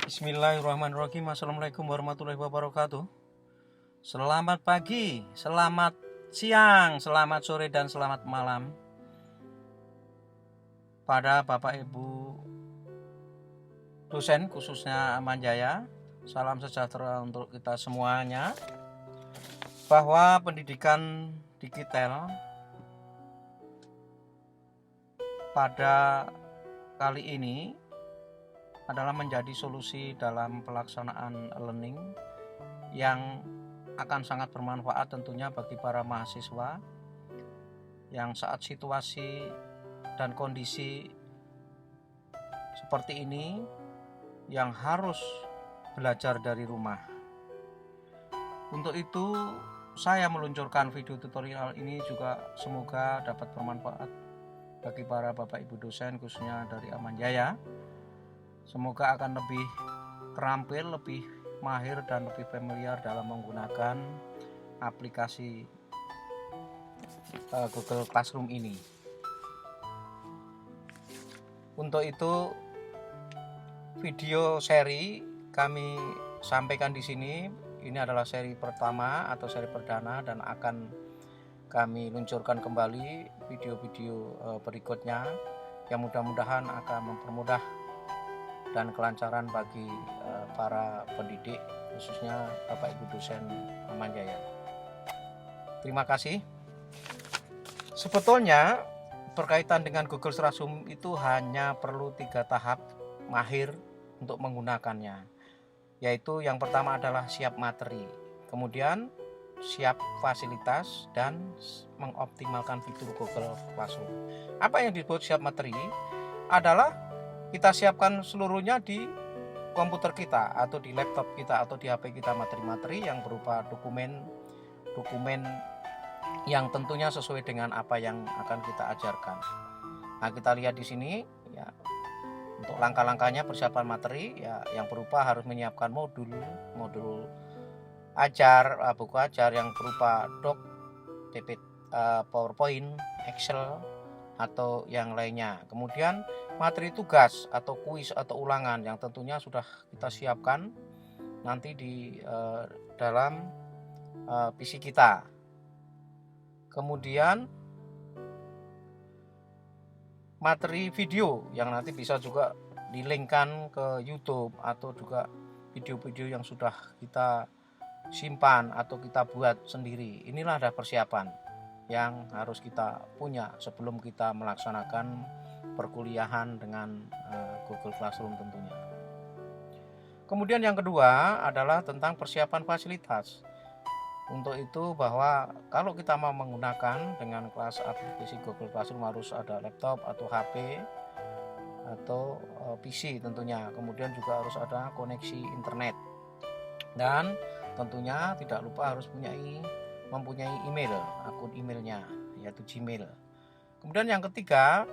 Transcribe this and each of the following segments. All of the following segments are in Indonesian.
Bismillahirrahmanirrahim. Assalamualaikum warahmatullahi wabarakatuh. Selamat pagi, selamat siang, selamat sore, dan selamat malam pada Bapak Ibu dosen, khususnya Amanjaya. Salam sejahtera untuk kita semuanya. Bahwa pendidikan digital pada kali ini adalah menjadi solusi dalam pelaksanaan learning yang akan sangat bermanfaat tentunya bagi para mahasiswa yang saat situasi dan kondisi seperti ini yang harus belajar dari rumah. Untuk itu saya meluncurkan video tutorial ini juga semoga dapat bermanfaat bagi para Bapak Ibu dosen khususnya dari Amanjaya. Semoga akan lebih terampil, lebih mahir, dan lebih familiar dalam menggunakan aplikasi Google Classroom ini. Untuk itu, video seri kami sampaikan di sini. Ini adalah seri pertama atau seri perdana, dan akan kami luncurkan kembali video-video berikutnya yang mudah-mudahan akan mempermudah dan kelancaran bagi para pendidik, khususnya Bapak Ibu dosen Amanjaya. Terima kasih. Sebetulnya berkaitan dengan Google Classroom itu hanya perlu 3 tahap mahir untuk menggunakannya, yaitu yang pertama adalah siap materi, kemudian siap fasilitas, dan mengoptimalkan fitur Google Classroom. Apa yang disebut siap materi adalah kita siapkan seluruhnya di komputer kita atau di laptop kita atau di HP kita materi-materi yang berupa dokumen yang tentunya sesuai dengan apa yang akan kita ajarkan. Nah, kita lihat di sini ya, untuk langkah-langkahnya persiapan materi ya, yang berupa harus menyiapkan modul ajar, buku ajar yang berupa doc, PowerPoint, Excel, atau yang lainnya. Kemudian materi tugas atau kuis atau ulangan yang tentunya sudah kita siapkan nanti di dalam PC kita. Kemudian materi video yang nanti bisa juga dilinkkan ke YouTube atau juga video-video yang sudah kita simpan atau kita buat sendiri. Inilah ada persiapan yang harus kita punya sebelum kita melaksanakan perkuliahan dengan Google Classroom tentunya. Kemudian yang kedua adalah tentang persiapan fasilitas. Untuk itu bahwa kalau kita mau menggunakan dengan kelas aplikasi Google Classroom harus ada laptop atau HP atau PC tentunya. Kemudian juga harus ada koneksi internet. Dan tentunya tidak lupa harus mempunyai email, akun emailnya yaitu Gmail. Kemudian yang ketiga,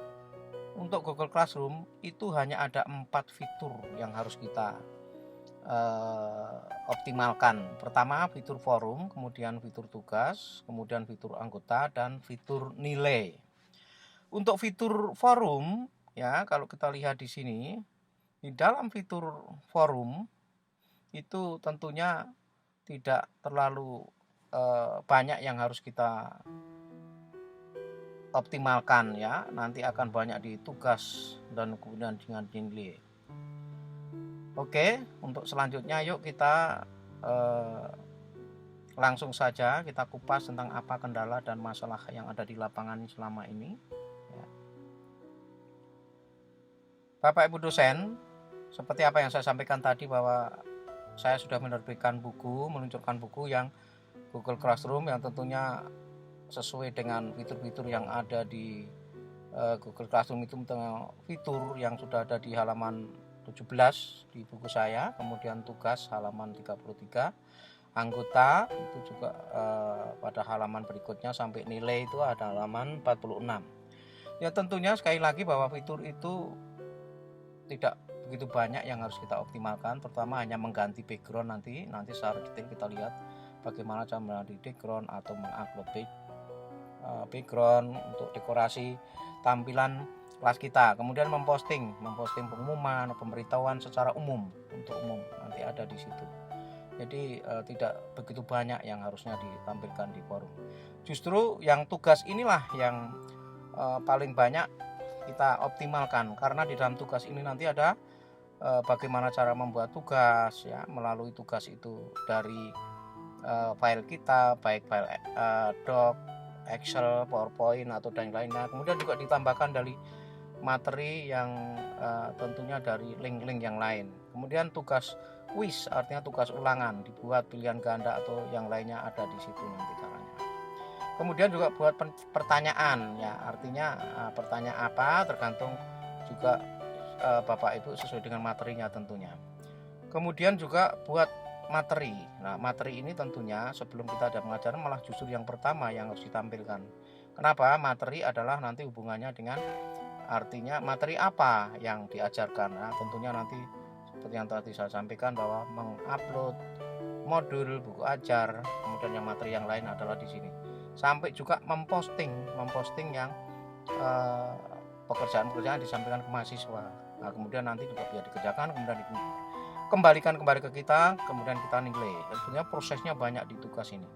untuk Google Classroom itu hanya ada 4 fitur yang harus kita optimalkan. Pertama, fitur forum, kemudian fitur tugas, kemudian fitur anggota, dan fitur nilai. Untuk fitur forum ya, kalau kita lihat di sini, di dalam fitur forum itu tentunya tidak terlalu banyak yang harus kita optimalkan ya, nanti akan banyak di tugas dan kemudian dengan nilai. Oke, untuk selanjutnya yuk kita langsung saja kita kupas tentang apa kendala dan masalah yang ada di lapangan selama ini ya. Bapak Ibu dosen, seperti apa yang saya sampaikan tadi bahwa saya sudah meluncurkan buku yang Google Classroom yang tentunya sesuai dengan fitur-fitur yang ada di Google Classroom. Itu fitur yang sudah ada di halaman 17 di buku saya, kemudian tugas halaman 33, anggota itu juga pada halaman berikutnya, sampai nilai itu ada halaman 46. Ya tentunya sekali lagi bahwa fitur itu tidak begitu banyak yang harus kita optimalkan. Pertama hanya mengganti background, nanti secara detail kita lihat bagaimana cara mengganti background atau mengupload background untuk dekorasi tampilan kelas kita. Kemudian memposting pengumuman, pemberitahuan secara umum, untuk umum nanti ada di situ. Jadi tidak begitu banyak yang harusnya ditampilkan di forum. Justru yang tugas inilah yang paling banyak kita optimalkan, karena di dalam tugas ini nanti ada bagaimana cara membuat tugas ya, melalui tugas itu dari file kita, baik file doc, Excel, PowerPoint atau dan lainnya. Kemudian juga ditambahkan dari materi yang tentunya dari link-link yang lain. Kemudian tugas quiz, artinya tugas ulangan, dibuat pilihan ganda atau yang lainnya ada di situ nanti caranya. Kemudian juga buat pertanyaan ya, artinya pertanyaan apa tergantung juga Bapak Ibu sesuai dengan materinya tentunya. Kemudian juga buat materi. Nah, materi ini tentunya sebelum kita ada pengajaran malah justru yang pertama yang harus ditampilkan. Kenapa? Materi adalah nanti hubungannya dengan, artinya materi apa yang diajarkan. Nah, tentunya nanti seperti yang tadi saya sampaikan bahwa mengupload modul, buku ajar, kemudian yang materi yang lain adalah di sini. Sampai juga memposting yang pekerjaan-pekerjaan disampaikan ke mahasiswa. Nah, kemudian nanti juga biar dikerjakan, kemudian kembalikan kembali ke kita, kemudian kita nilai. Tentunya prosesnya banyak di tugas ini.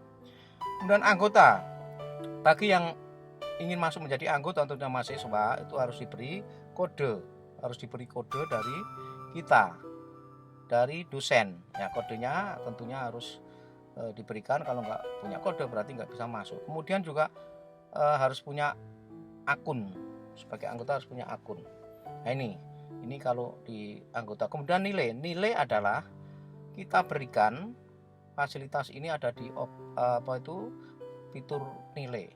Kemudian anggota, bagi yang ingin masuk menjadi anggota tentunya mahasiswa itu harus diberi kode dari kita, dari dosen. Ya, kodenya tentunya harus diberikan. Kalau nggak punya kode berarti nggak bisa masuk. Kemudian juga harus punya akun, sebagai anggota harus punya akun. Nah, ini kalau di anggota. Kemudian nilai adalah kita berikan fasilitas ini ada di fitur nilai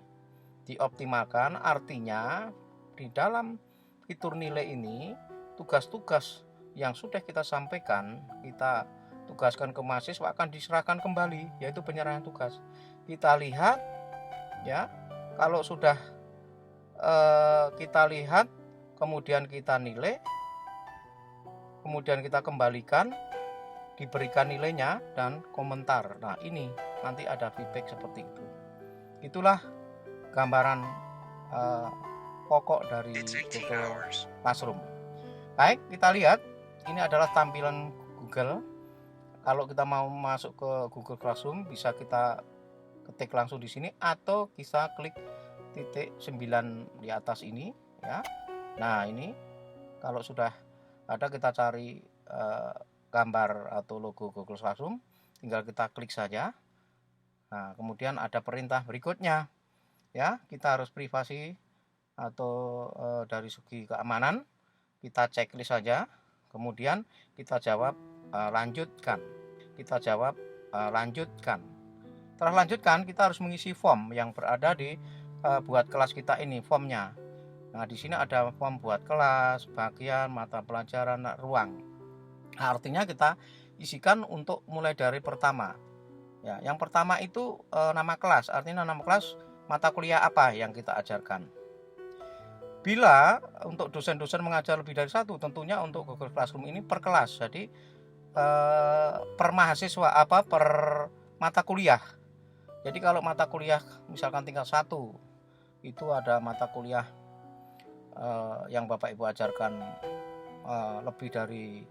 dioptimalkan, artinya di dalam fitur nilai ini tugas-tugas yang sudah kita sampaikan, kita tugaskan ke mahasiswa akan diserahkan kembali, yaitu penyerahan tugas. Kita lihat ya, kalau sudah kita lihat kemudian kita nilai, kemudian kita kembalikan, diberikan nilainya dan komentar. Nah, ini nanti ada feedback seperti itu. Itulah gambaran pokok dari Google Classroom. Baik, kita lihat ini adalah tampilan Google. Kalau kita mau masuk ke Google Classroom bisa kita ketik langsung di sini atau bisa klik titik 9 di atas ini ya. Nah, ini kalau sudah ada, kita cari gambar atau logo Google Classroom, tinggal kita klik saja. Nah, kemudian ada perintah berikutnya ya, kita harus privasi atau dari segi keamanan kita checklist saja, kemudian kita jawab lanjutkan. Setelah lanjutkan, kita harus mengisi form yang berada di buat kelas kita ini, formnya. Nah, di sini ada form buat kelas, bagian, mata pelajaran, ruang. Nah, artinya kita isikan untuk mulai dari pertama. Ya, yang pertama itu nama kelas, artinya nama kelas mata kuliah apa yang kita ajarkan. Bila untuk dosen-dosen mengajar lebih dari satu, tentunya untuk Google Classroom ini per kelas. Jadi per mahasiswa per mata kuliah. Jadi kalau mata kuliah misalkan tingkat 1 itu ada mata kuliah yang Bapak Ibu ajarkan lebih dari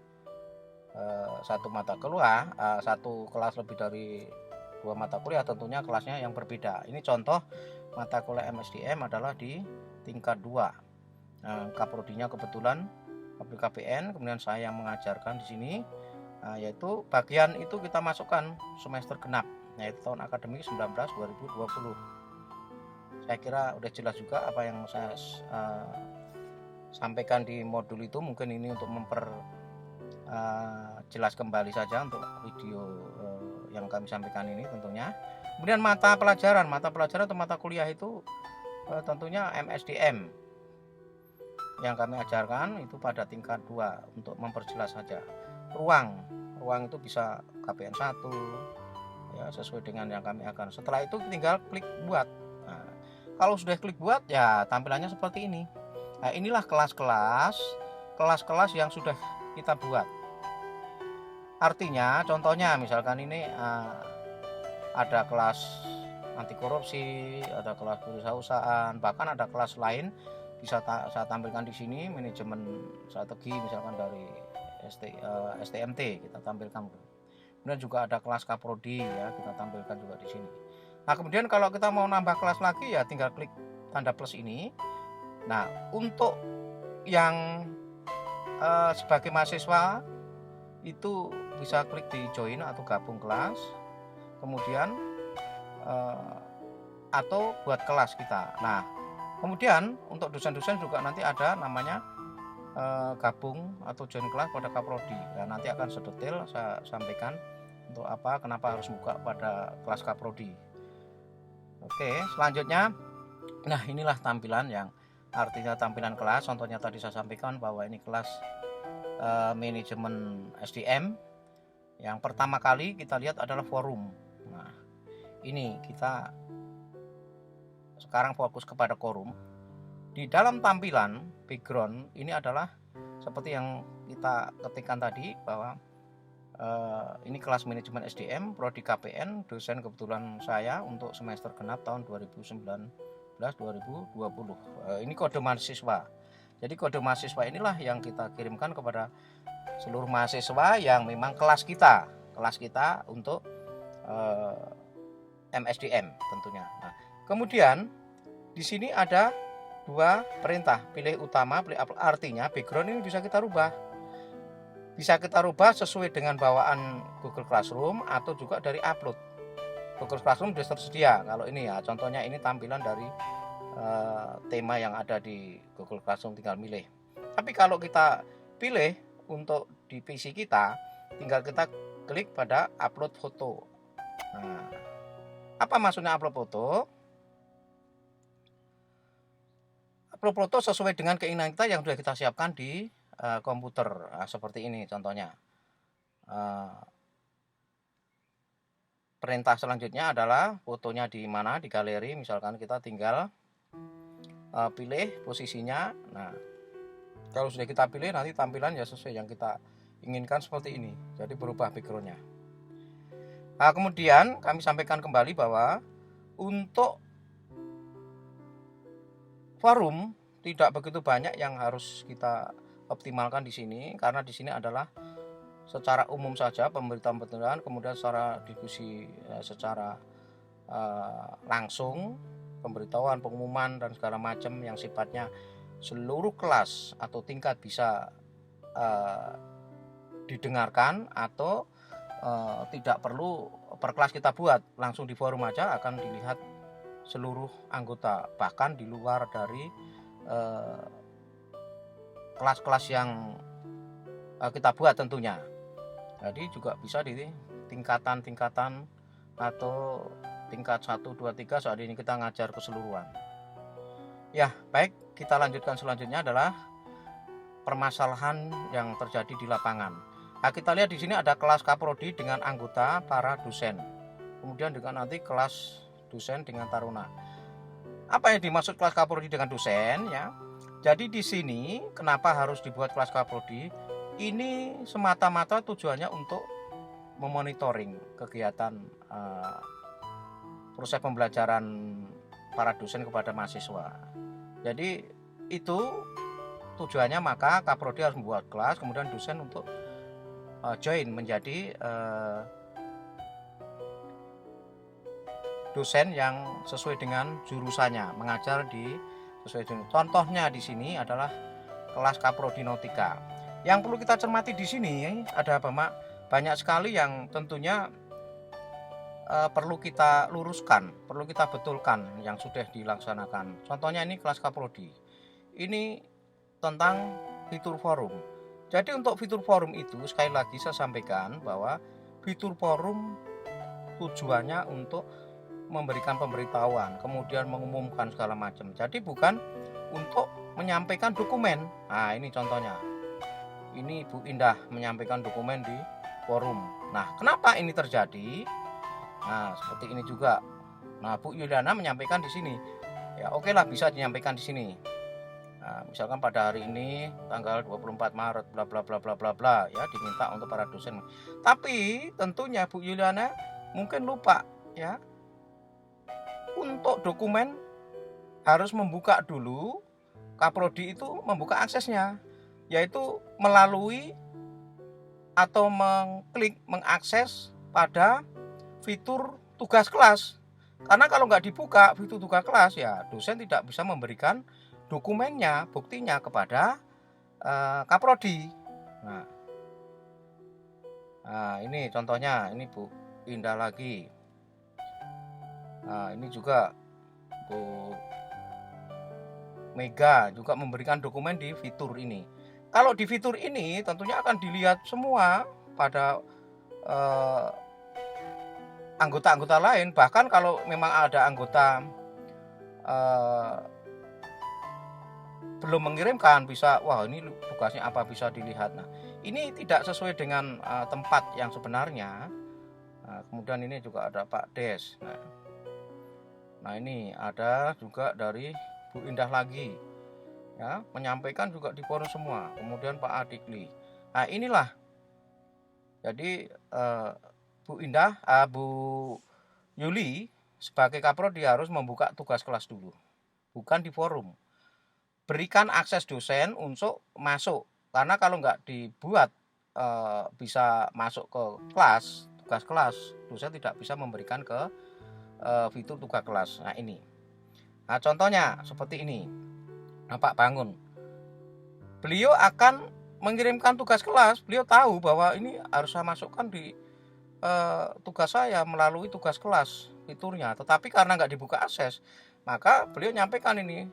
satu mata kuliah, satu kelas lebih dari 2 mata kuliah, tentunya kelasnya yang berbeda. Ini contoh mata kuliah MSDM adalah di tingkat 2. Kaprodinya kebetulan KPN, kemudian saya yang mengajarkan di sini, yaitu bagian itu kita masukkan semester genap, yaitu tahun akademik 19-2020. Saya kira udah jelas juga apa yang saya sampaikan di modul itu. Mungkin ini untuk jelas kembali saja untuk video yang kami sampaikan ini tentunya. Kemudian mata pelajaran atau mata kuliah itu tentunya MSDM yang kami ajarkan itu pada tingkat 2 untuk memperjelas saja. Ruang itu bisa KPN 1 ya, sesuai dengan yang kami akan. Setelah itu tinggal klik buat. Nah, kalau sudah klik buat ya tampilannya seperti ini. Nah, inilah kelas-kelas yang sudah kita buat. Artinya contohnya misalkan ini ada kelas anti korupsi, ada kelas kewirausahaan, bahkan ada kelas lain saya tampilkan di sini manajemen strategi misalkan dari STMT kita tampilkan. Kemudian juga ada kelas Kaprodi ya, kita tampilkan juga di sini. Nah, kemudian kalau kita mau nambah kelas lagi ya tinggal klik tanda plus ini. Nah, untuk yang sebagai mahasiswa itu bisa klik di join atau gabung kelas. Kemudian atau buat kelas kita. Nah, kemudian untuk dosen-dosen juga nanti ada namanya gabung atau join kelas pada Kaprodi. Nah, nanti akan sedetail saya sampaikan untuk apa, kenapa harus buka pada kelas Kaprodi. Oke, selanjutnya, nah inilah tampilan yang artinya tampilan kelas. Contohnya tadi saya sampaikan bahwa ini kelas manajemen SDM. Yang pertama kali kita lihat adalah forum. Nah, ini kita sekarang fokus kepada forum. Di dalam tampilan background ini adalah seperti yang kita ketikkan tadi bahwa ini kelas manajemen SDM prodi KPN, dosen kebetulan saya untuk semester genap tahun 2019-2020. Ini kode mahasiswa. Jadi kode mahasiswa inilah yang kita kirimkan kepada seluruh mahasiswa yang memang kelas kita untuk MSDM tentunya. Nah, kemudian di sini ada dua perintah, pilih utama, pilih upload. Artinya background ini bisa kita rubah. Bisa kita rubah sesuai dengan bawaan Google Classroom atau juga dari upload. Google Classroom sudah tersedia. Kalau ini ya, contohnya ini tampilan dari tema yang ada di Google Classroom, tinggal milih. Tapi kalau kita pilih untuk di PC kita, tinggal kita klik pada upload foto. Nah, apa maksudnya upload foto? Upload foto sesuai dengan keinginan kita yang sudah kita siapkan di komputer. Nah, seperti ini contohnya. Perintah selanjutnya adalah fotonya di mana, di galeri. Misalkan kita tinggal pilih posisinya. Nah, kalau sudah kita pilih, nanti tampilan ya sesuai yang kita inginkan seperti ini. Jadi berubah backgroundnya. Nah, kemudian kami sampaikan kembali bahwa untuk forum tidak begitu banyak yang harus kita optimalkan di sini, karena di sini adalah secara umum saja pemberitaan-pemberitaan, kemudian secara diskusi secara langsung, pemberitahuan, pengumuman dan segala macam yang sifatnya seluruh kelas atau tingkat bisa didengarkan, atau tidak perlu per kelas kita buat, langsung di forum aja akan dilihat seluruh anggota, bahkan di luar dari kelas-kelas yang kita buat tentunya. Jadi juga bisa di tingkatan-tingkatan atau tingkat 1, 2, 3 saat ini kita ngajar keseluruhan. Ya, baik, kita lanjutkan selanjutnya adalah permasalahan yang terjadi di lapangan. Nah, kita lihat di sini ada kelas Kaprodi dengan anggota para dosen. Kemudian dengan nanti kelas dosen dengan taruna. Apa yang dimaksud kelas Kaprodi dengan dosen ya? Jadi di sini kenapa harus dibuat kelas Kaprodi? Ini semata-mata tujuannya untuk memonitoring kegiatan proses pembelajaran para dosen kepada mahasiswa. Jadi itu tujuannya, maka Kaprodi harus membuat kelas, kemudian dosen untuk join menjadi dosen yang sesuai dengan jurusannya, mengajar di sesuai dengan. Contohnya di sini adalah kelas Kaprodi Nautika. Yang perlu kita cermati di sini ada banyak sekali yang tentunya perlu kita luruskan, perlu kita betulkan yang sudah dilaksanakan. Contohnya ini kelas Kaprodi. Ini tentang fitur forum. Jadi untuk fitur forum itu sekali lagi saya sampaikan bahwa fitur forum tujuannya untuk memberikan pemberitahuan, kemudian mengumumkan segala macam. Jadi bukan untuk menyampaikan dokumen. Nah, ini contohnya. Ini Bu Indah menyampaikan dokumen di forum. Nah, kenapa ini terjadi? Nah, seperti ini juga. Nah, Bu Yuliana menyampaikan di sini. Ya, oke lah, bisa menyampaikan di sini. Nah, misalkan pada hari ini tanggal 24 Maret bla bla bla bla bla bla ya, diminta untuk para dosen. Tapi tentunya Bu Yuliana mungkin lupa ya. Untuk dokumen harus membuka dulu, Kaprodi itu membuka aksesnya, yaitu melalui atau mengakses pada fitur tugas kelas. Karena kalau nggak dibuka fitur tugas kelas, ya dosen tidak bisa memberikan dokumennya, buktinya kepada Kaprodi. Nah, ini contohnya, ini Bu Indah lagi. Nah, ini juga Bu Mega juga memberikan dokumen di fitur ini. Kalau di fitur ini tentunya akan dilihat semua pada anggota-anggota lain. Bahkan kalau memang ada anggota belum mengirimkan, bisa, wah ini tugasnya apa, bisa dilihat. Nah, ini tidak sesuai dengan tempat yang sebenarnya. Nah, kemudian ini juga ada Pak Des. Nah ini ada juga dari Bu Indah lagi, ya, menyampaikan juga di forum semua. Kemudian Pak Adikli. Nah inilah, jadi Bu Indah, Bu Yuli sebagai Kaprodi harus membuka tugas kelas dulu, bukan di forum. Berikan akses dosen untuk masuk, karena kalau nggak dibuat bisa masuk ke kelas, tugas kelas, dosen tidak bisa memberikan ke fitur tugas kelas. Nah ini, nah contohnya seperti ini. Nah, Pak Bangun, beliau akan mengirimkan tugas kelas, beliau tahu bahwa ini harus saya masukkan di tugas saya melalui tugas kelas fiturnya, tetapi karena nggak dibuka akses, maka beliau nyampaikan ini,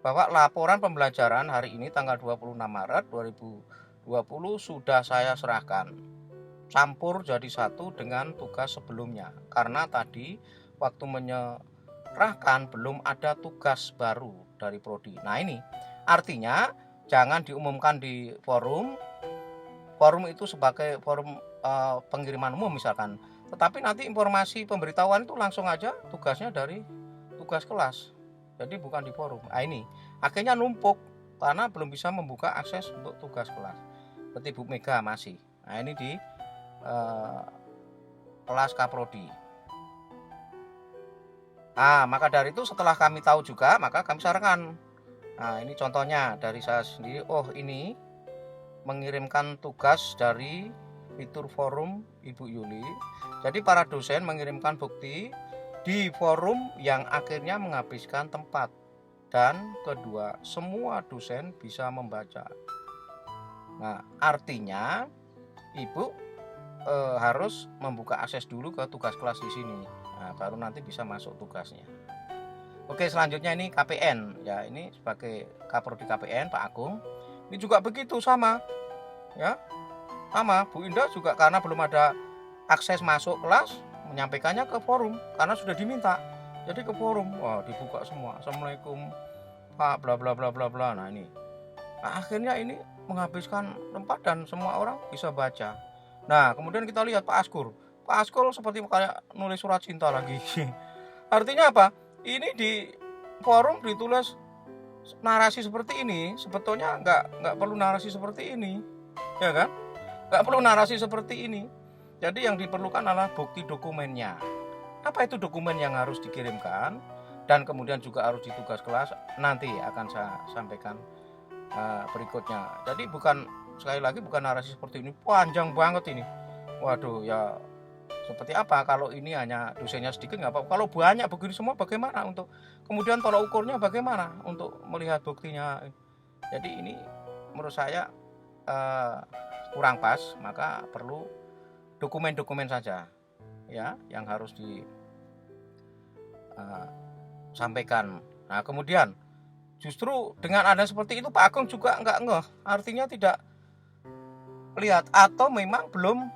bahwa laporan pembelajaran hari ini tanggal 26 Maret 2020 sudah saya serahkan, campur jadi satu dengan tugas sebelumnya, karena tadi waktu menyerahkan belum ada tugas baru dari prodi. Nah ini artinya jangan diumumkan di forum itu sebagai forum pengiriman umum misalkan, tetapi nanti informasi pemberitahuan itu langsung aja tugasnya dari tugas kelas, jadi bukan di forum. Nah ini akhirnya numpuk karena belum bisa membuka akses untuk tugas kelas. Seperti Bu Mega masih. Nah ini di kelas Kaprodi. Nah maka dari itu setelah kami tahu juga, maka kami sarankan. Nah ini contohnya dari saya sendiri. Oh ini mengirimkan tugas dari fitur forum Ibu Yuli. Jadi para dosen mengirimkan bukti di forum yang akhirnya menghabiskan tempat, dan kedua semua dosen bisa membaca. Nah artinya Ibu harus membuka akses dulu ke tugas kelas di sini. Nah, baru nanti bisa masuk tugasnya. Oke, selanjutnya ini KPN, ya, ini sebagai Kaprodi KPN Pak Agung. Ini juga begitu, sama, ya, sama. Bu Indah juga karena belum ada akses masuk kelas, menyampaikannya ke forum karena sudah diminta. Jadi ke forum, wah dibuka semua. Assalamualaikum Pak, bla bla bla bla bla. Nah ini, nah, akhirnya ini menghabiskan tempat dan semua orang bisa baca. Nah kemudian kita lihat Pak Askur. Pak Askur seperti kayak nulis surat cinta lagi. Artinya apa? Ini di forum ditulis narasi seperti ini, sebetulnya nggak perlu narasi seperti ini, ya kan? Nggak perlu narasi seperti ini. Jadi yang diperlukan adalah bukti dokumennya. Apa itu dokumen yang harus dikirimkan dan kemudian juga harus di tugas kelas, nanti akan saya sampaikan berikutnya. Jadi bukan, sekali lagi, bukan narasi seperti ini, panjang banget ini. Waduh, ya seperti apa kalau ini hanya dosennya sedikit nggak apa-apa. Kalau banyak begini semua bagaimana untuk kemudian tolak ukurnya, bagaimana untuk melihat buktinya. Jadi ini menurut saya kurang pas, maka perlu dokumen-dokumen saja, ya, yang harus disampaikan. Nah kemudian justru dengan ada seperti itu Pak Agung juga nggak ngeh, artinya tidak lihat atau memang belum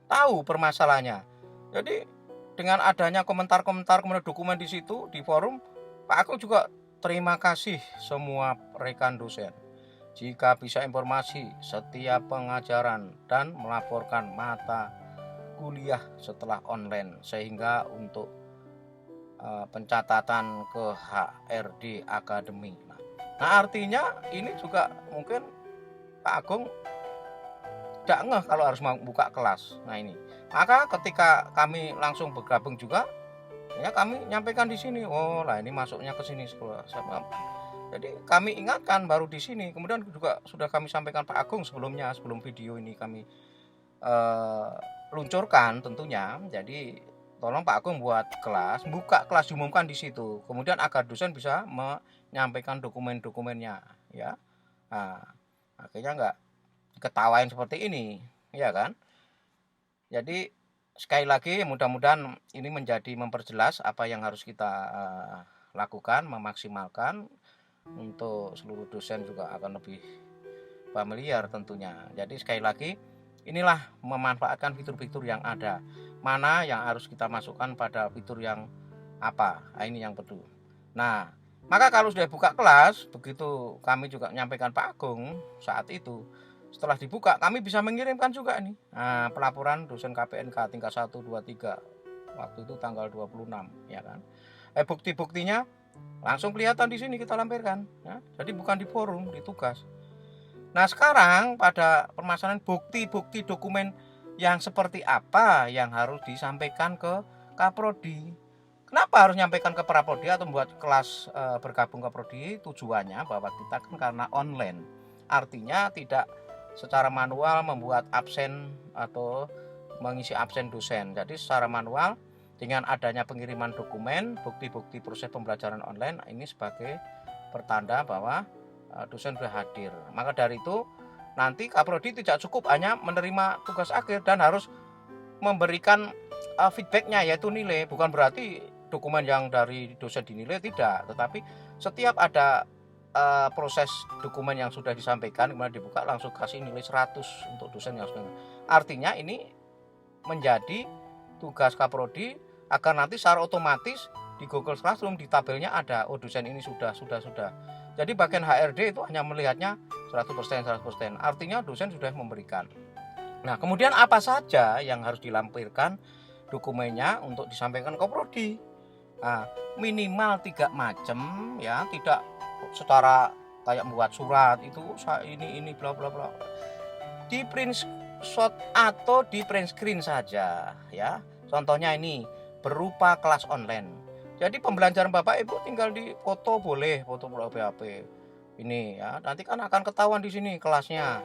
tahu permasalahannya. Jadi dengan adanya komentar-komentar kemudian dokumen di situ di forum, Pak Agung juga terima kasih semua rekan dosen jika bisa informasi setiap pengajaran dan melaporkan mata kuliah setelah online, sehingga untuk pencatatan ke HRD Akademi. Nah artinya ini juga mungkin Pak Agung tidak ngeh kalau harus membuka kelas. Nah ini, maka ketika kami langsung bergabung juga, ya kami nyampaikan di sini. Oh lah, ini masuknya ke sini sekolah. Jadi kami ingatkan baru di sini. Kemudian juga sudah kami sampaikan Pak Agung sebelumnya, sebelum video ini kami luncurkan tentunya. Jadi tolong Pak Agung buat kelas, buka kelas diumumkan di situ. Kemudian agar dosen bisa menyampaikan dokumen-dokumennya, ya. Nah, akhirnya nggak ketawain seperti ini, ya kan? Jadi sekali lagi mudah-mudahan ini menjadi memperjelas apa yang harus kita lakukan, memaksimalkan untuk seluruh dosen juga akan lebih familiar tentunya. Jadi sekali lagi inilah memanfaatkan fitur-fitur yang ada. Mana yang harus kita masukkan pada fitur yang apa? Nah, ini yang perlu. Nah, maka kalau sudah buka kelas, begitu kami juga menyampaikan Pak Agung saat itu, setelah dibuka kami bisa mengirimkan juga nih pelaporan dosen KPNK tingkat 1, 2, 3 waktu itu tanggal 26 ya kan. Bukti-buktinya langsung kelihatan di sini kita lampirkan ya. Jadi bukan di forum, di tugas. Nah sekarang pada permasalahan bukti-bukti dokumen yang seperti apa yang harus disampaikan ke Kaprodi. Kenapa harus nyampaikan ke Prapodi atau membuat kelas bergabung ke Prodi? Tujuannya bahwa kita kan karena online, artinya tidak secara manual membuat absen atau mengisi absen dosen. Jadi secara manual dengan adanya pengiriman dokumen, bukti-bukti proses pembelajaran online ini sebagai pertanda bahwa dosen sudah hadir. Maka dari itu nanti Kaprodi tidak cukup hanya menerima tugas akhir dan harus memberikan feedbacknya yaitu nilai. Bukan berarti dokumen yang dari dosen dinilai, tidak, tetapi setiap ada proses dokumen yang sudah disampaikan kemudian dibuka langsung kasih nilai 100 untuk dosen yang sudah. Artinya ini menjadi tugas Kaprodi agar nanti secara otomatis di Google Classroom di tabelnya ada dosen ini sudah. Jadi bagian HRD itu hanya melihatnya 100%. Artinya dosen sudah memberikan. Nah, kemudian apa saja yang harus dilampirkan dokumennya untuk disampaikan ke Prodi? Nah, minimal 3 macam ya, tidak secara kayak membuat surat itu ini bla bla bla. Di print shot atau di print screen saja ya. Contohnya ini berupa kelas online. Jadi pembelajaran Bapak Ibu tinggal di foto boleh, foto HP. Ini ya, nanti kan akan ketahuan di sini kelasnya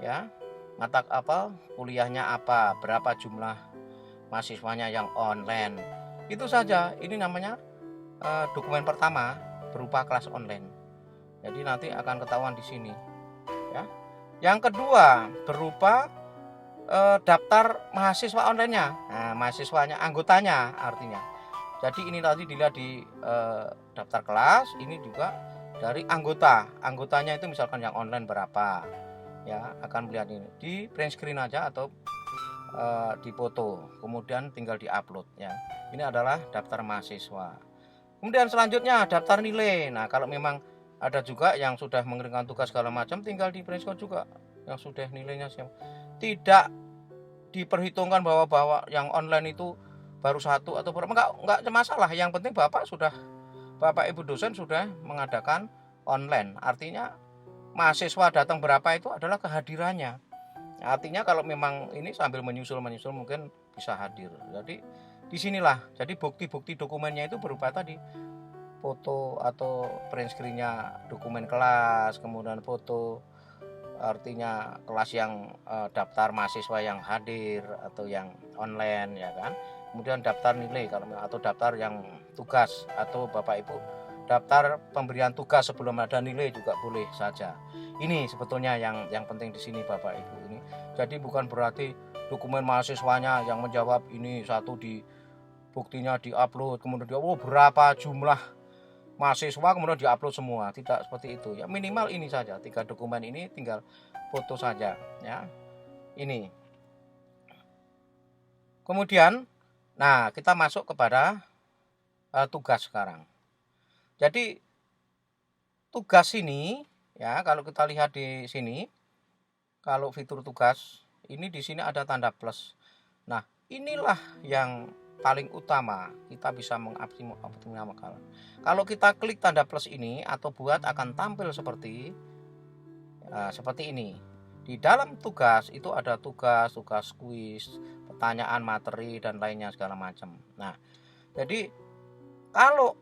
ya. Mata apa, kuliahnya apa, berapa jumlah mahasiswanya yang online. Itu saja. Ini namanya dokumen pertama berupa kelas online. Jadi nanti akan ketahuan di sini ya. Yang kedua berupa daftar mahasiswa online-nya. Nah, mahasiswanya, anggotanya artinya. Jadi ini tadi dilihat di daftar kelas, ini juga dari anggota. Anggotanya itu misalkan yang online berapa. Ya, akan melihat ini di print screen aja atau di foto. Kemudian tinggal di-upload ya. Ini adalah daftar mahasiswa. Kemudian selanjutnya daftar nilai. Nah, kalau memang ada juga yang sudah mengirimkan tugas segala macam, tinggal di print screen juga yang sudah nilainya siap. Tidak diperhitungkan bahwa yang online itu baru 1 atau berapa, enggak masalah. Yang penting Bapak Ibu dosen sudah mengadakan online. Artinya mahasiswa datang berapa itu adalah kehadirannya. Artinya kalau memang ini sambil menyusul mungkin bisa hadir. Jadi disinilah. Jadi bukti-bukti dokumennya itu berupa tadi foto atau print screen-nya dokumen kelas, kemudian foto artinya kelas yang daftar mahasiswa yang hadir atau yang online ya kan. Kemudian daftar nilai kalau atau daftar yang tugas atau Bapak Ibu daftar pemberian tugas sebelum ada nilai juga boleh saja. Ini sebetulnya yang penting di sini Bapak Ibu ini. Jadi bukan berarti dokumen mahasiswanya yang menjawab ini satu di buktinya diupload kemudian berapa jumlah mahasiswa kemudian diupload semua, tidak seperti itu ya. Minimal ini saja 3 dokumen ini tinggal foto saja ya. Ini kemudian nah kita masuk kepada tugas sekarang. Jadi tugas ini ya, kalau kita lihat di sini, kalau fitur tugas ini di sini ada tanda plus. Nah inilah yang paling utama kita bisa mengoptimalkan. Kalau kita klik tanda plus ini atau buat akan tampil seperti ini. Di dalam tugas itu ada tugas kuis, pertanyaan, materi dan lainnya segala macam. Nah, jadi kalau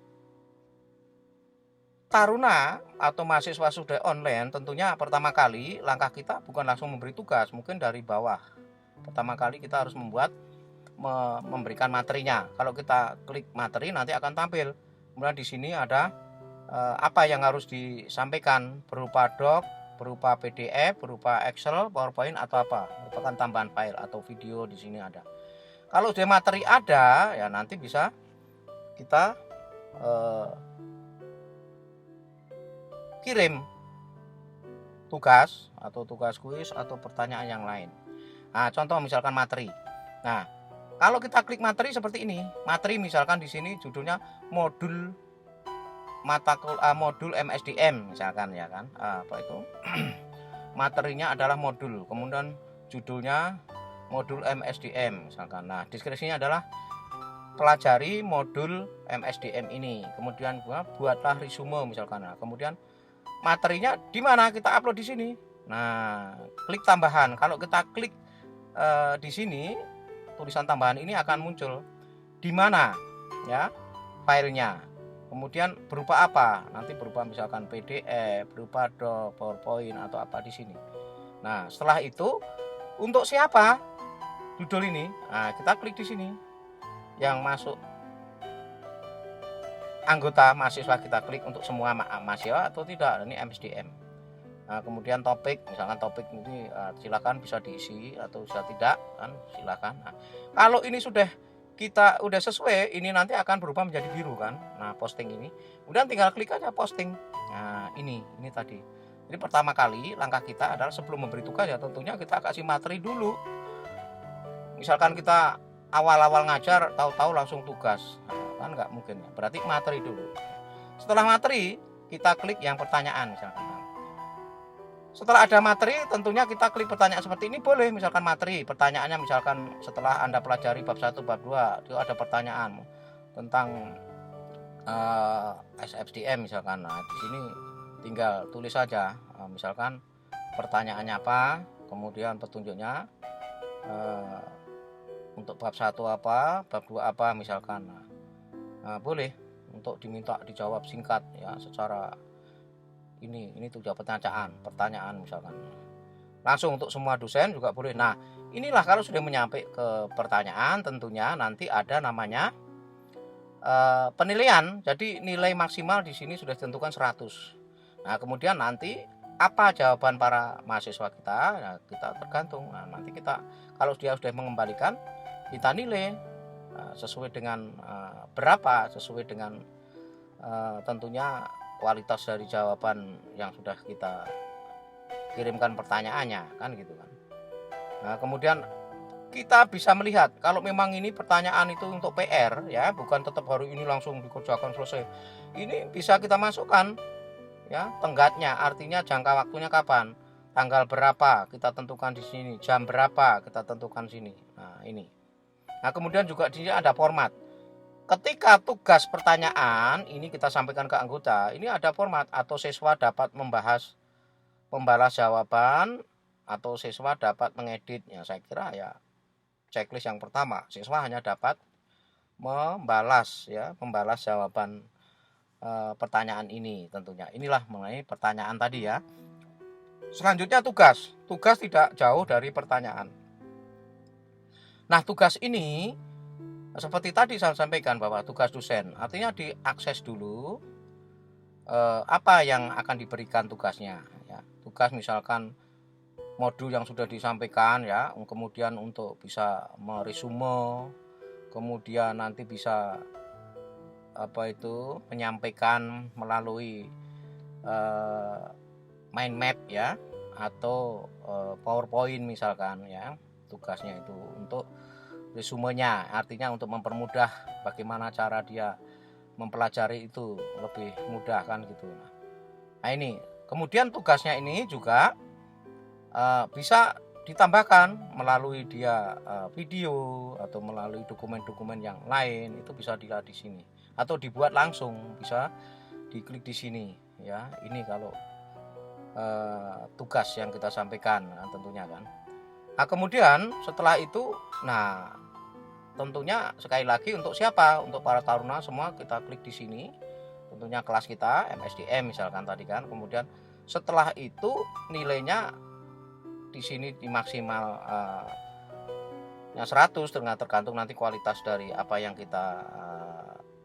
taruna atau mahasiswa sudah online, tentunya pertama kali langkah kita bukan langsung memberi tugas, mungkin dari bawah. Pertama kali kita harus memberikan materinya. Kalau kita klik materi nanti akan tampil. Kemudian di sini ada apa yang harus disampaikan, berupa doc, berupa PDF, berupa Excel, PowerPoint atau apa, merupakan tambahan file atau video di sini ada. Kalau sudah materi ada, ya nanti bisa kita kirim tugas atau tugas kuis atau pertanyaan yang lain. Nah, contoh misalkan materi. Nah, kalau kita klik materi seperti ini, materi misalkan di sini judulnya modul modul MSDM misalkan ya kan. Apa itu? Materinya adalah modul, kemudian judulnya modul MSDM misalkan. Nah, deskripsinya adalah pelajari modul MSDM ini. Kemudian buatlah resume misalkan. Nah, kemudian materinya di mana? Kita upload di sini. Nah, klik tambahan. Kalau kita klik di sini, tulisan tambahan ini akan muncul di mana ya filenya. Kemudian berupa apa? Nanti berupa misalkan PDF, berupa doc, PowerPoint atau apa di sini. Nah, setelah itu untuk siapa judul ini? Nah, kita klik di sini. Yang masuk anggota mahasiswa kita klik untuk semua mahasiswa atau tidak, ini MSDM. Nah, kemudian topik, misalkan topik ini silakan bisa diisi atau bisa tidak kan, silakan. Nah, kalau ini kita udah sesuai, ini nanti akan berubah menjadi biru kan. Nah, posting ini, kemudian tinggal klik aja posting. Nah, ini tadi. Jadi pertama kali langkah kita adalah sebelum memberi tugas ya tentunya kita kasih materi dulu. Misalkan kita awal-awal ngajar tahu-tahu langsung tugas, nah, kan nggak mungkin ya. Berarti materi dulu. Setelah materi kita klik yang pertanyaan misalkan. Setelah ada materi tentunya kita klik pertanyaan seperti ini boleh. Misalkan materi pertanyaannya misalkan setelah Anda pelajari bab 1 bab 2 itu ada pertanyaan tentang SFDM misalkan. Nah, di sini tinggal tulis saja misalkan pertanyaannya apa, kemudian petunjuknya untuk bab 1 apa, bab 2 apa misalkan. Nah, boleh untuk diminta dijawab singkat ya secara ini tujuan pertanyaan misalkan. Langsung untuk semua dosen juga boleh. Nah, inilah kalau sudah menyampai ke pertanyaan tentunya nanti ada namanya penilaian. Jadi nilai maksimal di sini sudah ditentukan 100. Nah, kemudian nanti apa jawaban para mahasiswa kita? Nah, kita tergantung. Nah, nanti kita kalau dia sudah mengembalikan kita nilai sesuai dengan berapa, sesuai dengan tentunya kualitas dari jawaban yang sudah kita kirimkan pertanyaannya kan gitu kan. Nah, kemudian kita bisa melihat kalau memang ini pertanyaan itu untuk PR ya, bukan tetap hari ini langsung dikerjakan selesai. Ini bisa kita masukkan ya tenggatnya, artinya jangka waktunya kapan, tanggal berapa kita tentukan di sini, jam berapa kita tentukan sini. Nah, ini. Nah, kemudian juga di sini ada format. Ketika tugas pertanyaan ini kita sampaikan ke anggota, ini ada format atau siswa dapat membalas jawaban atau siswa dapat mengedit. Ya, saya kira ya checklist yang pertama, siswa hanya dapat membalas jawaban pertanyaan ini tentunya. Inilah mengenai pertanyaan tadi ya. Selanjutnya tugas. Tugas tidak jauh dari pertanyaan. Nah, tugas ini seperti tadi saya sampaikan bahwa tugas dosen artinya diakses dulu apa yang akan diberikan tugasnya ya. Tugas misalkan modul yang sudah disampaikan ya, kemudian untuk bisa meresume, kemudian nanti bisa menyampaikan melalui mind map ya atau PowerPoint misalkan ya. Tugasnya itu untuk resumenya, artinya untuk mempermudah bagaimana cara dia mempelajari itu lebih mudah kan gitu. Nah, ini kemudian tugasnya ini juga bisa ditambahkan melalui dia video atau melalui dokumen-dokumen yang lain, itu bisa dilihat di sini atau dibuat langsung bisa diklik di sini ya. Ini kalau tugas yang kita sampaikan tentunya kan. Nah, kemudian setelah itu, nah tentunya sekali lagi untuk siapa? Untuk para taruna semua kita klik di sini. tentunya kelas kita MSDM misalkan tadi kan. Kemudian setelah itu nilainya di sini di maksimal yang 100, tergantung nanti kualitas dari apa yang kita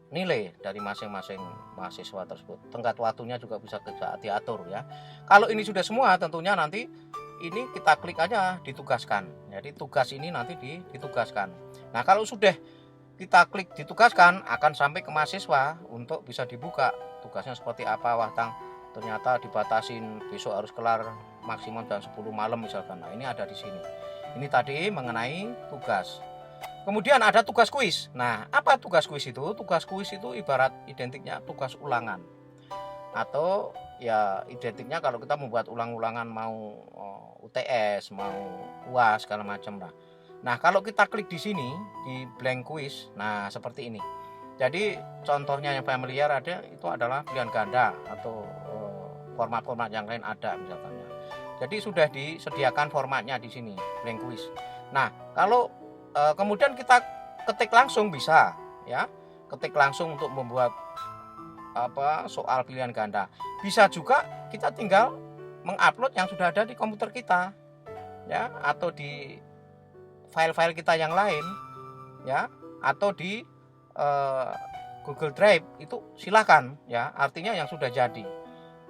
nilai dari masing-masing mahasiswa tersebut. Tenggat waktunya juga bisa diatur ya. Kalau ini sudah semua, tentunya nanti ini kita klik aja ditugaskan. Jadi tugas ini nanti ditugaskan. Nah, kalau sudah kita klik ditugaskan, akan sampai ke mahasiswa untuk bisa dibuka tugasnya seperti apa. Wah, ternyata dibatasin besok harus kelar maksimum jam 10 malam misalkan. Nah, ini ada di sini. Ini tadi mengenai tugas. Kemudian ada tugas kuis. Nah, apa tugas kuis itu? Tugas kuis itu ibarat identiknya tugas ulangan. Atau ya identiknya kalau kita membuat ulang-ulangan mau UTS, mau UAS segala macam lah. Nah, kalau kita klik di sini di blank quiz, nah seperti ini. Jadi contohnya yang familiar ada itu adalah pilihan ganda atau format-format yang lain ada misalkan. Jadi sudah disediakan formatnya di sini blank quiz. Nah, kalau kemudian kita ketik langsung bisa ya, ketik langsung untuk membuat soal pilihan ganda. Bisa juga kita tinggal mengupload yang sudah ada di komputer kita ya, atau di file-file kita yang lain ya, atau di Google Drive itu silakan ya, artinya yang sudah jadi.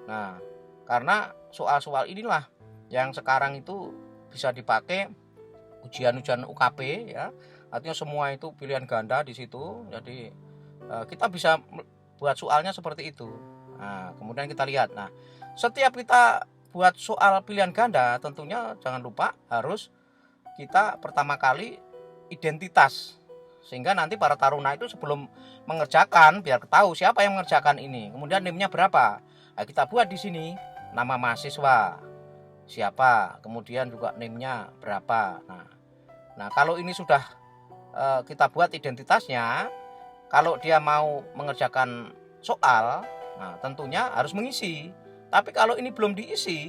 Nah, karena soal-soal inilah yang sekarang itu bisa dipakai ujian-ujian UKP ya, artinya semua itu pilihan ganda di situ. Jadi kita bisa buat soalnya seperti itu. Nah, kemudian kita lihat. Nah, setiap kita buat soal pilihan ganda, tentunya jangan lupa harus kita pertama kali identitas, sehingga nanti para taruna itu sebelum mengerjakan biar tahu siapa yang mengerjakan ini. Kemudian NIM-nya berapa? Nah, kita buat di sini nama mahasiswa siapa, kemudian juga NIM-nya berapa. Nah, kalau ini sudah kita buat identitasnya, kalau dia mau mengerjakan soal, nah tentunya harus mengisi. Tapi kalau ini belum diisi,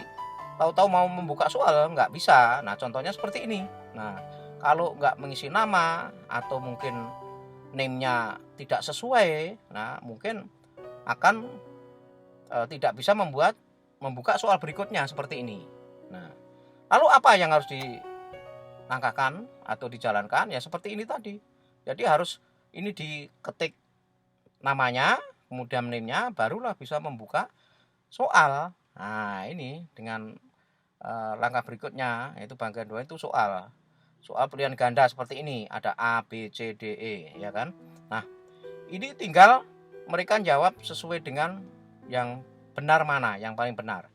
tahu-tahu mau membuka soal nggak bisa. Nah, contohnya seperti ini. Nah, kalau nggak mengisi nama atau mungkin name-nya tidak sesuai, nah mungkin akan tidak bisa membuka soal berikutnya seperti ini. Nah, lalu apa yang harus dilangkahkan atau dijalankan? Ya seperti ini tadi. Jadi harus ini diketik namanya, kemudian name-nya, barulah bisa membuka soal. Nah, ini dengan langkah berikutnya, yaitu bagian 2 itu soal pilihan ganda seperti ini, ada A, B, C, D, E ya kan. Nah, ini tinggal mereka jawab sesuai dengan yang benar mana, yang paling benar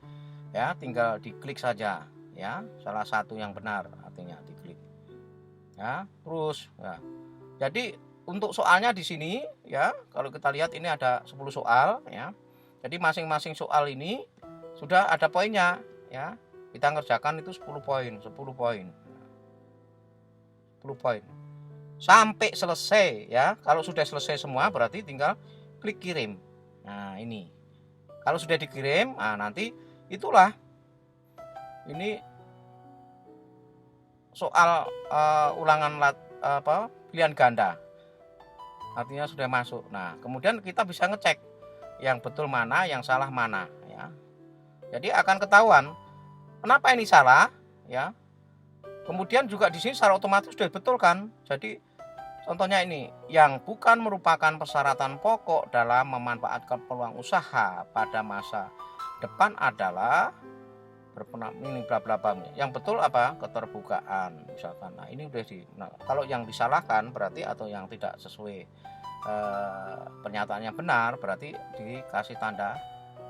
ya, tinggal diklik saja ya, salah satu yang benar artinya diklik ya. Terus ya, jadi untuk soalnya di sini ya, kalau kita lihat ini ada 10 soal ya. Jadi masing-masing soal ini sudah ada poinnya ya. Kita ngerjakan itu 10 poin sampai selesai ya. Kalau sudah selesai semua berarti tinggal klik kirim. Nah, ini kalau sudah dikirim, nah nanti itulah ini soal ulangan pilihan ganda, artinya sudah masuk. Nah, kemudian kita bisa ngecek yang betul mana, yang salah mana ya. Jadi akan ketahuan kenapa ini salah ya. Kemudian juga di sini secara otomatis sudah betul kan. Jadi contohnya ini, yang bukan merupakan persyaratan pokok dalam memanfaatkan peluang usaha pada masa depan adalah ini bla bla bla. Yang betul apa? Keterbukaan misalkan. Nah, ini udah kalau yang disalahkan berarti atau yang tidak sesuai pernyataannya benar, berarti dikasih tanda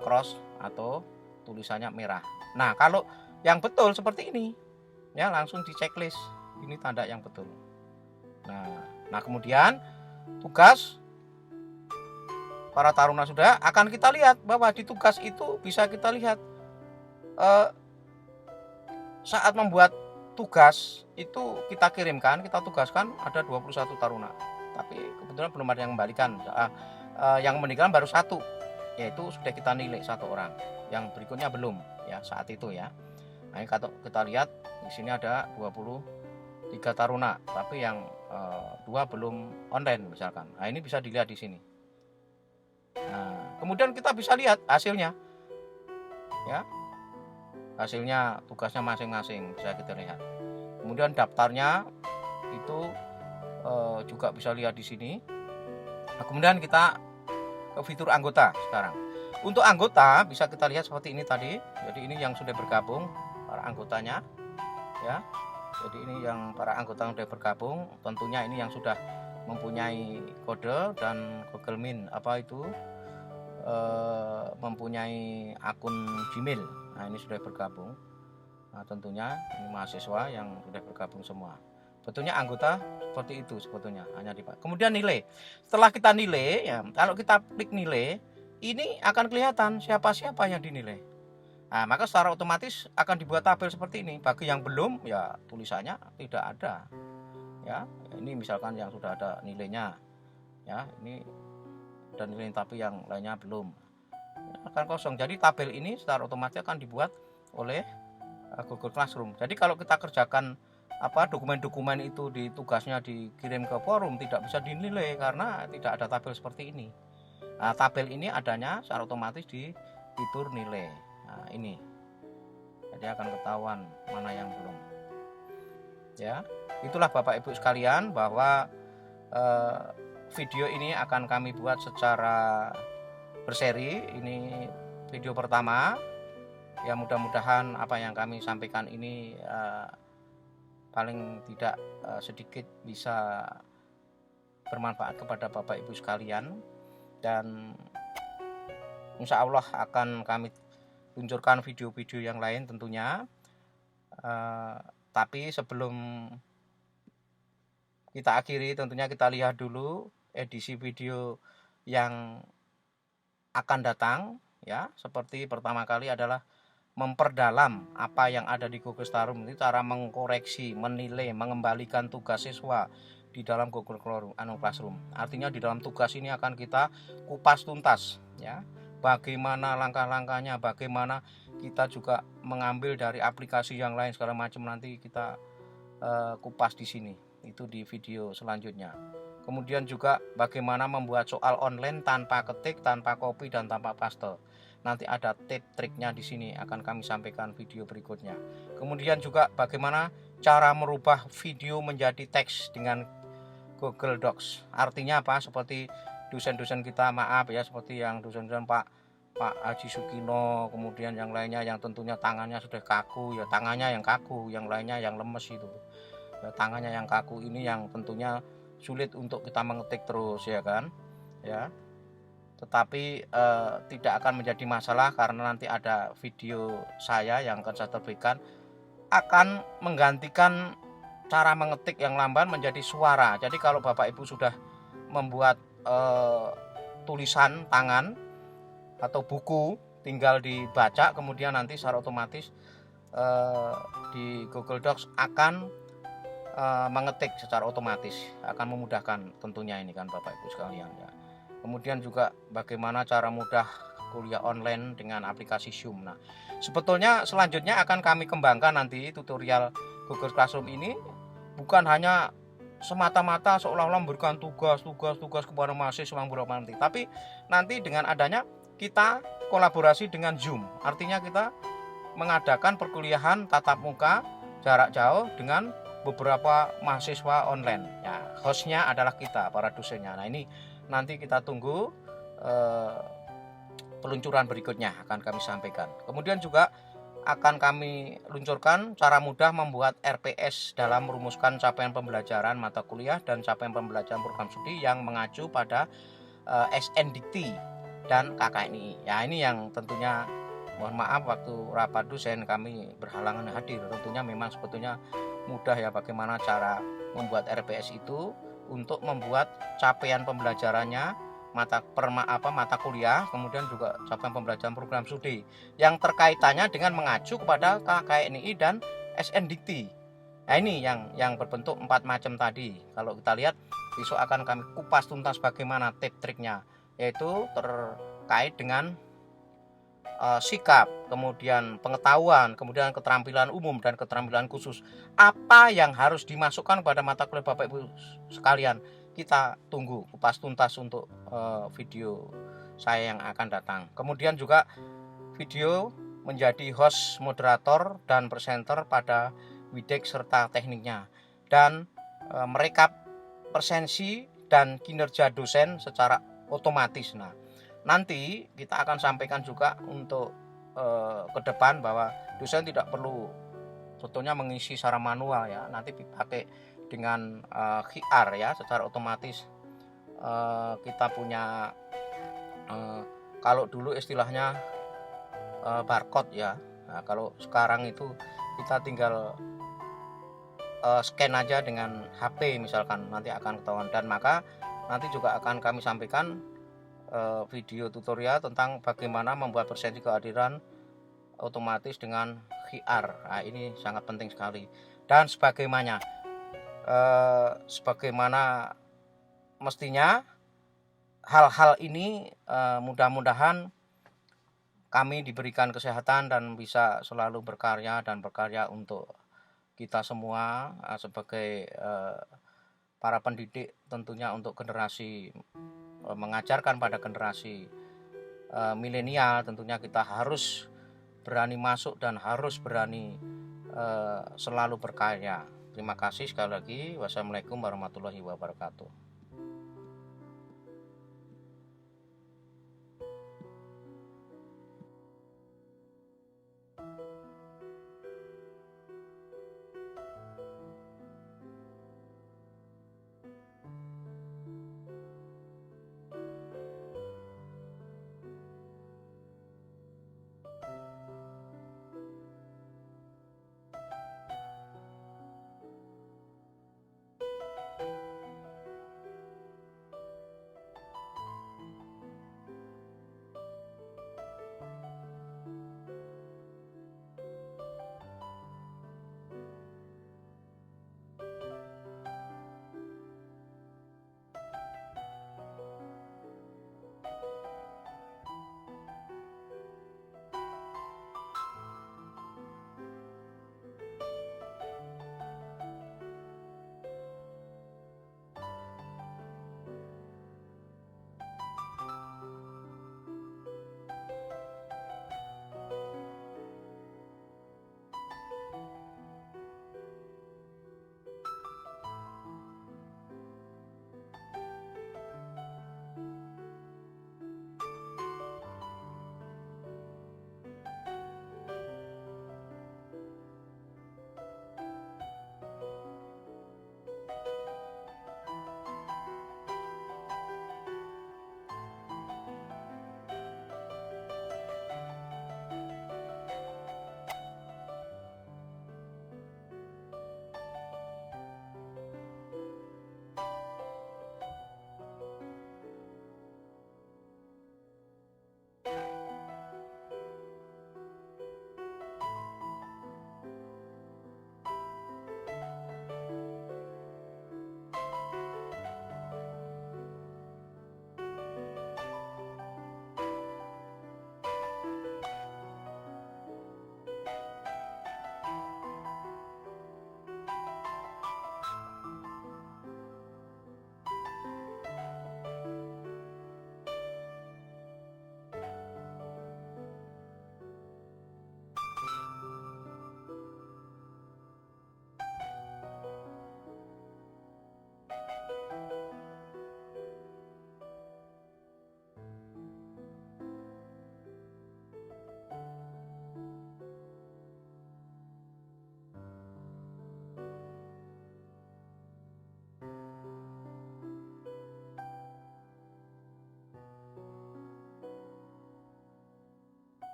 cross atau tulisannya merah. Nah, kalau yang betul seperti ini ya, langsung di checklist, ini tanda yang betul. Nah kemudian tugas para taruna sudah akan kita lihat bahwa di tugas itu bisa kita lihat saat membuat tugas itu kita kirimkan, kita tugaskan ada 21 taruna, tapi kebetulan belum ada yang membalikan. Yang meninggal baru 1, yaitu sudah kita nilai 1 orang, yang berikutnya belum ya saat itu ya. Nah, kalau kita lihat di sini ada 23 taruna, tapi yang 2 belum online misalkan. Nah, ini bisa dilihat di sini. Nah, kemudian kita bisa lihat hasilnya, ya, hasilnya tugasnya masing-masing bisa kita lihat. Kemudian daftarnya itu juga bisa lihat di sini. Nah, kemudian kita ke fitur anggota sekarang. Untuk anggota bisa kita lihat seperti ini tadi. Jadi ini yang sudah bergabung para anggotanya, ya. Jadi ini yang para anggota yang sudah bergabung. Tentunya ini yang sudah mempunyai kode dan Google Meet mempunyai akun Gmail. Nah, ini sudah bergabung. Nah, tentunya ini mahasiswa yang sudah bergabung semua. Sebetulnya anggota seperti itu sebetulnya, hanya di kemudian nilai. Setelah kita nilai, ya, kalau kita klik nilai, ini akan kelihatan siapa-siapa yang dinilai. Nah, maka secara otomatis akan dibuat tabel seperti ini. Bagi yang belum, ya tulisannya tidak ada. Ya, ini misalkan yang sudah ada nilainya, ya, ini ada nilai tapi yang lainnya belum, akan kosong. Jadi tabel ini secara otomatis akan dibuat oleh Google Classroom. Jadi kalau kita kerjakan dokumen-dokumen itu di tugasnya dikirim ke forum, tidak bisa dinilai karena tidak ada tabel seperti ini. Nah, tabel ini adanya secara otomatis di fitur nilai. Nah, ini jadi akan ketahuan mana yang belum, ya. Itulah Bapak Ibu sekalian, bahwa video ini akan kami buat secara berseri. Ini video pertama, ya, mudah-mudahan apa yang kami sampaikan ini paling tidak sedikit bisa bermanfaat kepada Bapak Ibu sekalian, dan insya Allah akan kami luncurkan video-video yang lain tentunya. Tapi sebelum kita akhiri, tentunya kita lihat dulu edisi video yang akan datang, ya. Seperti pertama kali adalah memperdalam apa yang ada di Google Classroom, itu cara mengkoreksi, menilai, mengembalikan tugas siswa di dalam Google Classroom. Artinya di dalam tugas ini akan kita kupas tuntas, ya. Bagaimana langkah-langkahnya, bagaimana kita juga mengambil dari aplikasi yang lain segala macam, nanti kita kupas di sini. Itu di video selanjutnya. Kemudian juga bagaimana membuat soal online tanpa ketik, tanpa copy, dan tanpa paste. Nanti ada trik-triknya di sini, akan kami sampaikan video berikutnya. Kemudian juga bagaimana cara merubah video menjadi teks dengan Google Docs. Artinya apa? Seperti dosen-dosen kita, seperti yang dosen-dosen Pak Haji Sukino, kemudian yang lainnya yang tentunya tangannya sudah kaku, ya tangannya yang kaku, yang lainnya yang lemes itu. Ya, tangannya yang kaku ini yang tentunya sulit untuk kita mengetik terus, ya kan, ya. Tetapi tidak akan menjadi masalah karena nanti ada video saya yang akan saya terbitkan, akan menggantikan cara mengetik yang lamban menjadi suara. Jadi kalau Bapak Ibu sudah membuat tulisan tangan atau buku, tinggal dibaca, kemudian nanti secara otomatis di Google Docs akan mengetik secara otomatis, akan memudahkan tentunya ini kan Bapak Ibu sekalian, ya. Kemudian juga bagaimana cara mudah kuliah online dengan aplikasi Zoom. Nah, sebetulnya selanjutnya akan kami kembangkan nanti tutorial Google Classroom ini bukan hanya semata-mata seolah-olah memberikan tugas kepada mahasiswa yang berapa nanti, tapi nanti dengan adanya kita kolaborasi dengan Zoom, artinya kita mengadakan perkuliahan tatap muka jarak jauh dengan beberapa mahasiswa online, ya. Hostnya adalah kita, para dosennya. Nah, ini nanti kita tunggu peluncuran berikutnya akan kami sampaikan. Kemudian juga akan kami luncurkan cara mudah membuat RPS dalam merumuskan capaian pembelajaran mata kuliah dan capaian pembelajaran program studi yang mengacu pada SNDT dan KKNI. Ya, ini yang tentunya mohon maaf waktu rapat dosen kami berhalangan hadir. Tentunya memang sebetulnya mudah, ya, bagaimana cara membuat RPS itu untuk membuat capaian pembelajarannya mata kuliah, kemudian juga capaian pembelajaran program studi yang terkaitannya dengan mengacu kepada KKNI dan SNDT. Nah, ini yang berbentuk 4 macam tadi. Kalau kita lihat besok akan kami kupas tuntas bagaimana tip-triknya, yaitu terkait dengan sikap, kemudian pengetahuan, kemudian keterampilan umum dan keterampilan khusus. Apa yang harus dimasukkan pada mata kuliah Bapak Ibu sekalian, kita tunggu kupas tuntas untuk video saya yang akan datang. Kemudian juga video menjadi host, moderator, dan presenter pada Widek serta tekniknya, dan merekap presensi dan kinerja dosen secara otomatis. Nah, nanti kita akan sampaikan juga untuk ke depan bahwa dosen tidak perlu contohnya mengisi secara manual ya, nanti dipakai dengan QR ya, secara otomatis. Kita punya kalau dulu istilahnya barcode ya. Nah, kalau sekarang itu kita tinggal scan aja dengan HP misalkan, nanti akan ketahuan. Dan maka nanti juga akan kami sampaikan video tutorial tentang bagaimana membuat presensi kehadiran otomatis dengan VR. Nah, ini sangat penting sekali. Dan sebagaimana mestinya hal-hal ini mudah-mudahan kami diberikan kesehatan dan bisa selalu berkarya untuk kita semua sebagai para pendidik, tentunya untuk generasi mengajarkan pada generasi milenial. Tentunya kita harus berani masuk dan harus berani selalu berkarya. Terima kasih sekali lagi. Wassalamualaikum warahmatullahi wabarakatuh.